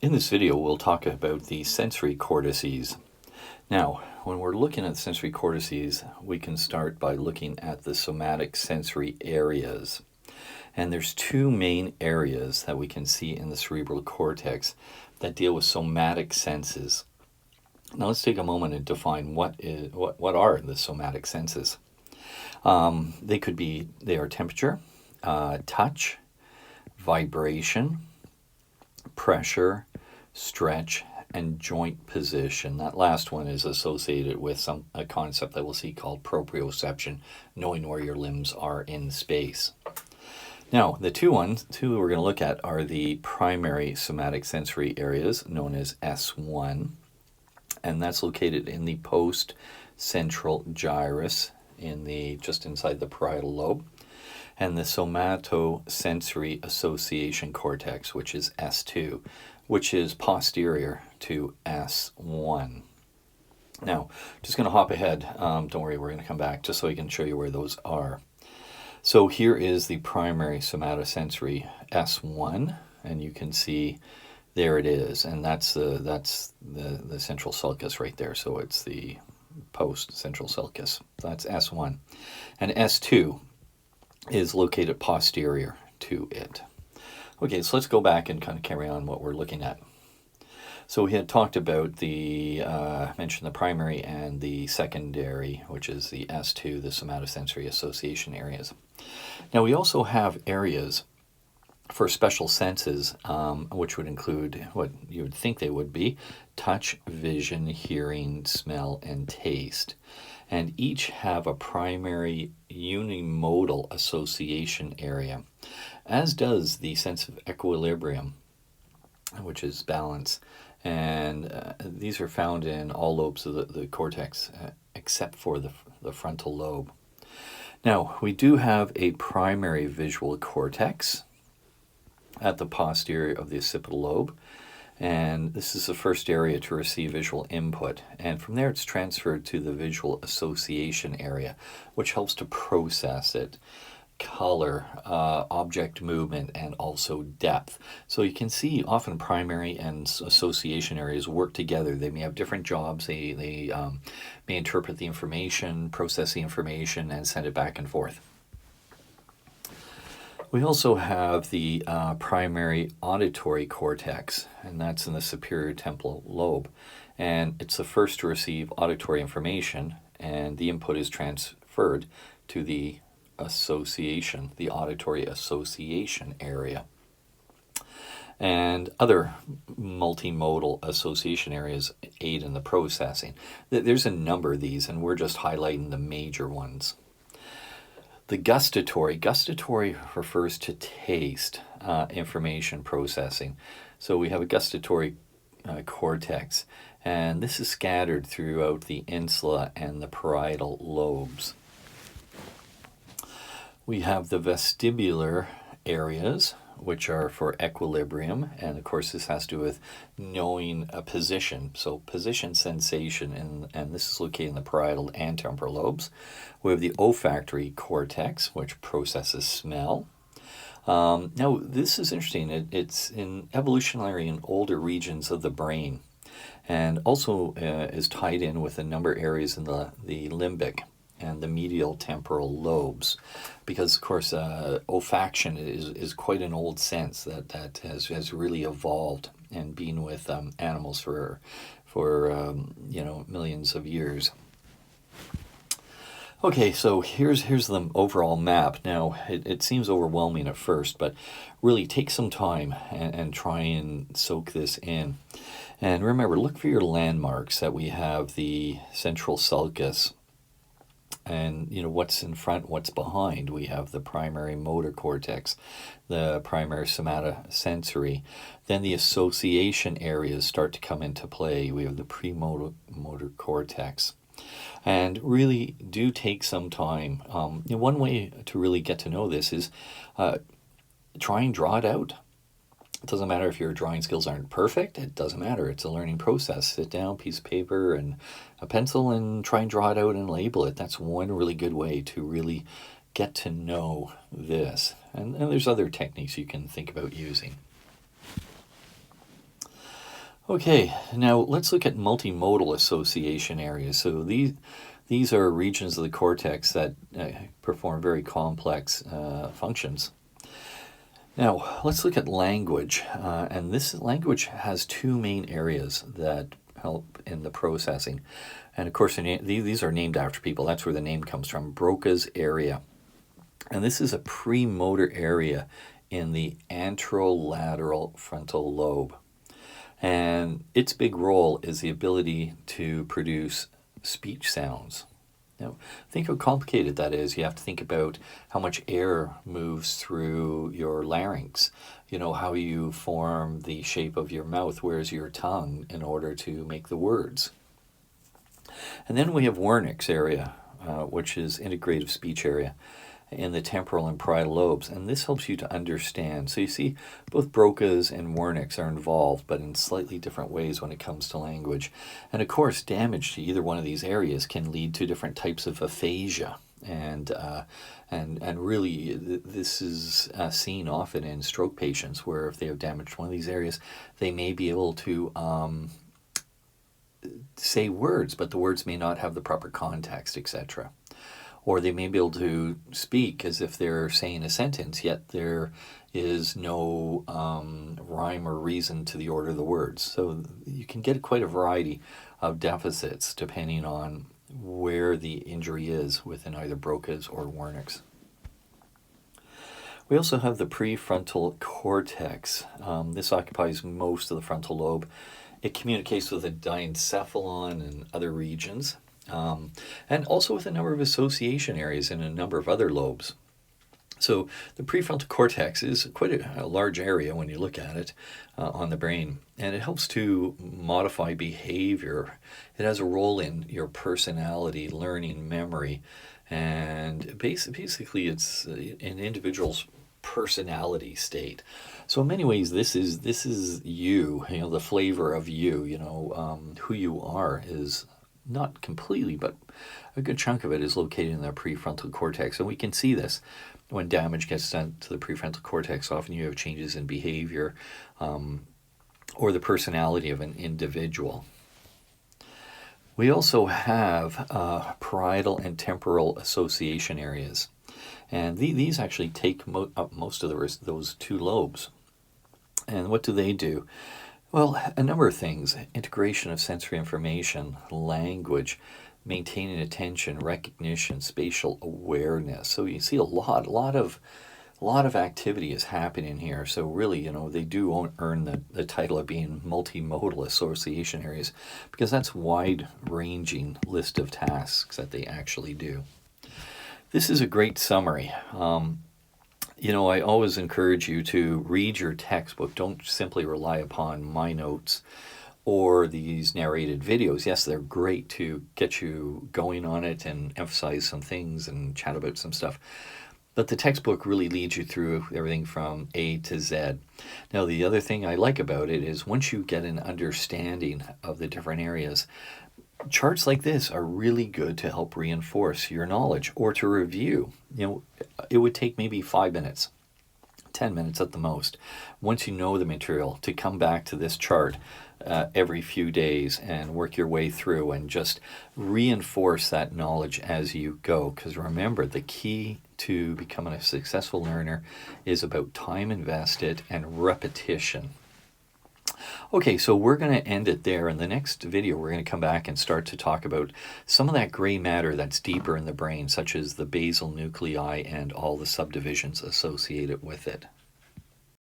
In this video, we'll talk about the sensory cortices. Now, when we're looking at sensory cortices, we can start by looking at the somatic sensory areas. And there's two main areas that we can see in the cerebral cortex that deal with somatic senses. Now, let's take a moment and define what are the somatic senses. They are temperature, touch, vibration, pressure, stretch, and joint position. That last one is associated with a concept that we'll see called proprioception, knowing where your limbs are in space. Now, the two we're going to look at are the primary somatic sensory areas, known as S1, and that's located in the post-central gyrus, just inside the parietal lobe, and the somatosensory association cortex, which is S2, which is posterior to S1. Now, just going to hop ahead. Don't worry, we're going to come back just so I can show you where those are. So here is the primary somatosensory S1, and you can see there it is, and that's the central sulcus right there. So it's the post-central sulcus. That's S1. And S2 is located posterior to it. Okay, so let's go back and kind of carry on what we're looking at. So we had talked about mentioned the primary and the secondary, which is the S2, the somatosensory association areas. Now we also have areas for special senses, which would include what you would think they would be: touch, vision, hearing, smell, and taste. And each have a primary unimodal association area, as does the sense of equilibrium, which is balance. And these are found in all lobes of the cortex, except for the frontal lobe. Now, we do have a primary visual cortex at the posterior of the occipital lobe, and this is the first area to receive visual input, and from there it's transferred to the visual association area, which helps to process it: color, object movement, and also depth. So you can see often primary and association areas work together. They may have different jobs. They may interpret the information, process the information, and send it back and forth. We also have the primary auditory cortex, and that's in the superior temporal lobe. And it's the first to receive auditory information, and the input is transferred to the auditory association area. And other multimodal association areas aid in the processing. There's a number of these, and we're just highlighting the major ones. The gustatory refers to taste information processing. So we have a gustatory cortex, and this is scattered throughout the insula and the parietal lobes. We have the vestibular areas, which are for equilibrium, and of course this has to do with knowing a position. So position sensation, and this is located in the parietal and temporal lobes. We have the olfactory cortex, which processes smell. Now this is interesting. It's in evolutionary and older regions of the brain, and also is tied in with a number of areas in the limbic and the medial temporal lobes, because of course olfaction is quite an old sense that has really evolved and been with animals for millions of years. Okay, so here's the overall map. Now it seems overwhelming at first, but really take some time and try and soak this in. And remember, look for your landmarks. That we have the central sulcus, and what's in front, what's behind. We have the primary motor cortex, the primary somatosensory. Then the association areas start to come into play. We have the premotor cortex. And really do take some time. One way to really get to know this is try and draw it out. It doesn't matter if your drawing skills aren't perfect. It doesn't matter. It's a learning process. Sit down, piece of paper and a pencil, and try and draw it out and label it. That's one really good way to really get to know this. And there's other techniques you can think about using. Okay, now let's look at multimodal association areas. So these are regions of the cortex that perform very complex functions. Now, let's look at language. And this language has two main areas that help in the processing. And of course, these are named after people. That's where the name comes from, Broca's area. And this is a premotor area in the anterolateral frontal lobe. And its big role is the ability to produce speech sounds. Now, think how complicated that is. You have to think about how much air moves through your larynx, how you form the shape of your mouth, where's your tongue in order to make the words. And then we have Wernicke's area, which is integrative speech area in the temporal and parietal lobes, and this helps you to understand. So you see, both Broca's and Wernicke's are involved, but in slightly different ways when it comes to language. And of course, damage to either one of these areas can lead to different types of aphasia. And really, this is seen often in stroke patients, where if they have damage to one of these areas, they may be able to say words, but the words may not have the proper context, etc. Or they may be able to speak as if they're saying a sentence, yet there is no rhyme or reason to the order of the words. So you can get quite a variety of deficits depending on where the injury is within either Broca's or Wernicke's. We also have the prefrontal cortex. This occupies most of the frontal lobe. It communicates with the diencephalon and other regions. And also with a number of association areas in a number of other lobes. So the prefrontal cortex is quite a large area when you look at it on the brain, and it helps to modify behavior. It has a role in your personality, learning, memory, and basically it's an individual's personality state. So in many ways, this is you, the flavor of you, who you are is not completely, but a good chunk of it is located in the prefrontal cortex. And we can see this when damage gets done to the prefrontal cortex. Often you have changes in behavior or the personality of an individual. We also have parietal and temporal association areas. And these actually take up most of those two lobes. And what do they do? Well, a number of things: integration of sensory information, language, maintaining attention, recognition, spatial awareness. So you see a lot of activity is happening here. So really, they do earn the title of being multimodal association areas, because that's a wide-ranging list of tasks that they actually do. This is a great summary. I always encourage you to read your textbook. Don't simply rely upon my notes or these narrated videos. Yes, they're great to get you going on it and emphasize some things and chat about some stuff. But the textbook really leads you through everything from A to Z. Now, the other thing I like about it is once you get an understanding of the different areas, charts like this are really good to help reinforce your knowledge or to review. It would take maybe 5 minutes, 10 minutes at the most, once you know the material, to come back to this chart every few days and work your way through and just reinforce that knowledge as you go. Because remember, the key to becoming a successful learner is about time invested and repetition. Okay, so we're going to end it there. In the next video, we're going to come back and start to talk about some of that gray matter that's deeper in the brain, such as the basal nuclei and all the subdivisions associated with it.